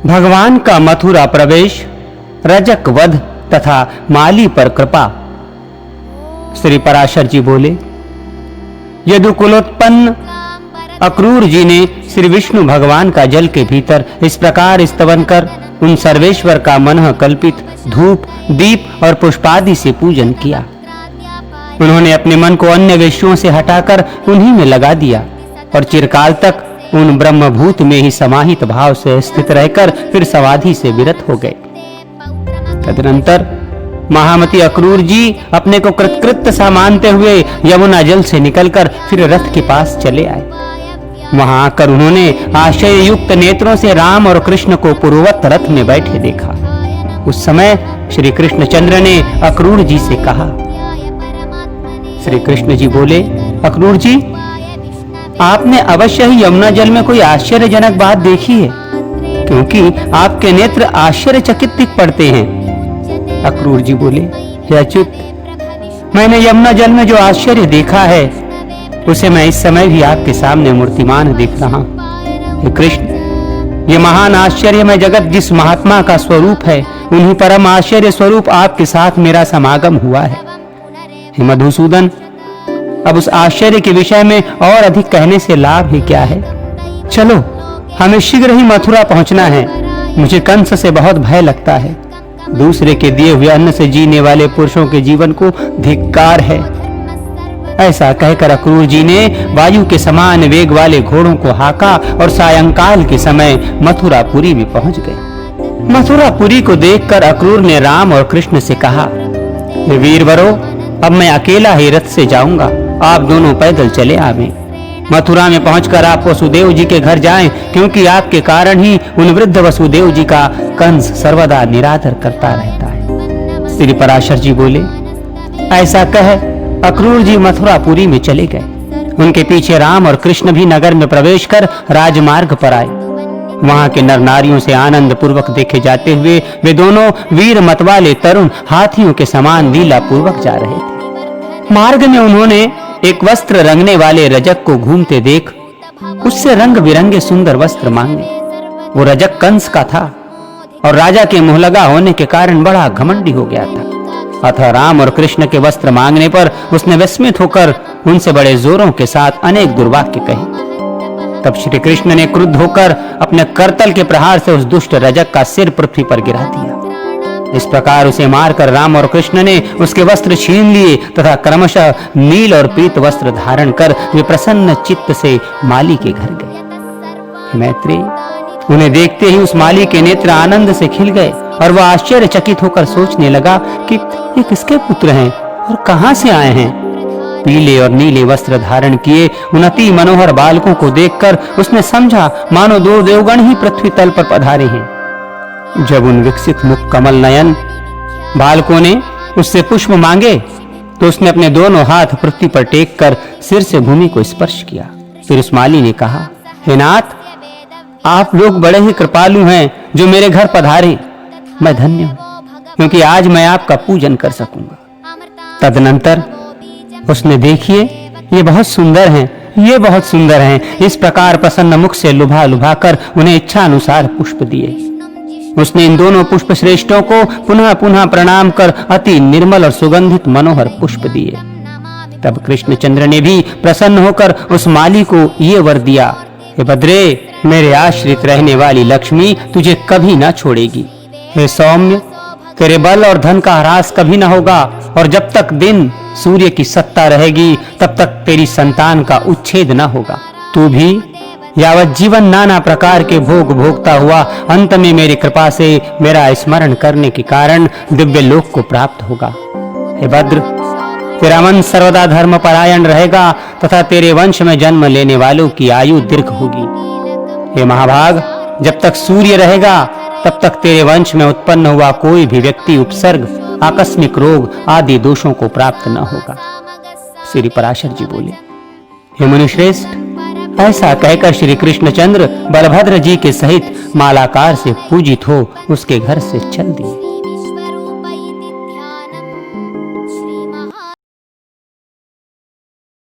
भगवान का मथुरा प्रवेश, रजक वध तथा माली पर कृपा। श्री पराशर जी बोले, यदुकुलोत्पन्न अक्रूर जी ने श्री विष्णु भगवान का जल के भीतर इस प्रकार स्तवन कर उन सर्वेश्वर का मनः कल्पित धूप, दीप और पुष्पादि से पूजन किया। उन्होंने अपने मन को अन्य विषयों से हटाकर उन्हीं में लगा दिया और चिरकाल तक उन ब्रह्मभूत में ही समाहित भाव से स्थित रहकर फिर समाधि से विरत हो गए। तदनंतर महामती अक्रूर जी अपने को कृतकृत्य सा मानते हुए यमुना जल से निकलकर फिर रथ के पास चले आए। वहां आकर उन्होंने आश्चर्य युक्त नेत्रों से राम और कृष्ण को पूर्ववत रथ में बैठे देखा। उस समय श्री कृष्णचंद्र ने अक्रूर जी से कहा। श्री कृष्ण जी बोले, अक्रूर जी, आपने अवश्य ही यमुना जल में कोई आश्चर्यजनक बात देखी है, क्योंकि आपके नेत्र आश्चर्यचकित दिख पड़ते हैं। अक्रूर जी बोले, हे अच्युत, मैंने यमुना जल में जो आश्चर्य देखा है उसे मैं इस समय भी आपके सामने मूर्तिमान देख रहा हूं। हे कृष्ण, ये महान आश्चर्यमय जगत जिस महात्मा का स्वरूप है, उन्हीं परम आश्चर्य स्वरूप आपके साथ मेरा समागम हुआ है। हे मधुसूदन, अब उस आश्चर्य के विषय में और अधिक कहने से लाभ ही क्या है। चलो, हमें शीघ्र ही मथुरा पहुंचना है। मुझे कंस से बहुत भय लगता है। दूसरे के दिए हुए अन्न से जीने वाले पुरुषों के जीवन को धिक्कार है। ऐसा कहकर अक्रूर जी ने वायु के समान वेग वाले घोड़ों को हाका और सायंकाल के समय मथुरापुरी में पहुंच गए। मथुरापुरी को देखकर अक्रूर ने राम और कृष्ण से कहा, हे वीरवरों, अब मैं अकेला ही रथ से जाऊंगा, आप दोनों पैदल चले आवें। मथुरा में पहुंचकर आप वसुदेव जी के घर जाएं, क्योंकि आपके कारण ही उन वृद्ध वसुदेव जी का कंस सर्वदा निरादर करता रहता है। श्री पराशर जी बोले, ऐसा कह अक्रूर जी मथुरापुरी में चले गए। उनके पीछे राम और कृष्ण भी नगर में प्रवेश कर राजमार्ग पर आए। वहां के नर नारियों से आनंद पूर्वक देखे जाते हुए वे दोनों वीर मत वाले तरुण हाथियों के समान लीला पूर्वक जा रहे थे। मार्ग में उन्होंने एक वस्त्र रंगने वाले रजक को घूमते देख उससे रंग बिरंगे सुंदर वस्त्र मांगे। वो रजक कंस का था और राजा के मुहलगा होने के कारण बड़ा घमंडी हो गया था। अतः राम और कृष्ण के वस्त्र मांगने पर उसने विस्मित होकर उनसे बड़े जोरों के साथ अनेक दुर्वाक्य कहे। तब श्री कृष्ण ने क्रुद्ध होकर अपने करतल के प्रहार से उस दुष्ट रजक का सिर पृथ्वी पर गिरा दिया। इस प्रकार उसे मारकर राम और कृष्ण ने उसके वस्त्र छीन लिए तथा क्रमशः नील और पीत वस्त्र धारण कर वे प्रसन्न चित्त से माली के घर गए। मैत्री, उन्हें देखते ही उस माली के नेत्र आनंद से खिल गए और वह आश्चर्यचकित होकर सोचने लगा कि ये किसके पुत्र हैं और कहां से आए हैं। पीले और नीले वस्त्र धारण किए उन अति मनोहर बालकों को देखकर उसने समझा मानो दो देवगण ही पृथ्वी तल पर पधारे हैं। जब उन विकसित मुख कमल नयन बालकों ने उससे पुष्प मांगे तो उसने अपने दोनों हाथ पृथ्वी पर टेक कर सिर से भूमि को स्पर्श किया। फिर उस माली ने कहा, हे नाथ, आप लोग बड़े ही कृपालु हैं जो मेरे घर पधारे। मैं धन्य हूं, क्योंकि आज मैं आपका पूजन कर सकूंगा। तदनंतर उसने, देखिए, ये बहुत सुंदर हैं, ये बहुत सुंदर हैं, इस प्रकार प्रसन्न मुख से लुभा लुभा कर उन्हें इच्छा अनुसार पुष्प दिए। उसने इन दोनों पुष्प श्रेष्ठों को पुनः पुनः प्रणाम कर अति निर्मल और सुगंधित मनोहर पुष्प दिए। तब कृष्णचंद्र ने भी प्रसन्न होकर उस माली को ये वर दिया, हे भद्रे, मेरे आश्रित रहने वाली लक्ष्मी तुझे कभी न छोड़ेगी। हे सौम्य, तेरे बल और धन का ह्रास कभी न होगा और जब तक दिन सूर्य की सत्ता रहेगी तब तक तेरी संतान का उच्छेद न होगा। तू भी यावत जीवन नाना प्रकार के भोग भोगता हुआ अंत में मेरी कृपा से मेरा स्मरण करने के कारण दिव्य लोक को प्राप्त होगा। हे भद्र, तेरा मन सर्वदा धर्म परायण रहेगा तथा तेरे वंश में जन्म लेने वालों की आयु दीर्घ होगी। हे महाभाग, जब तक सूर्य रहेगा तब तक तेरे वंश में उत्पन्न हुआ कोई भी व्यक्ति उपसर्ग, आकस्मिक रोग आदि दोषों को प्राप्त न होगा। श्री पराशर जी बोले, हे मुनिश्रेष्ठ, ऐसा कहकर श्री कृष्णचंद्र बलभद्र जी के सहित मालाकार से पूजित हो उसके घर से चल दिए।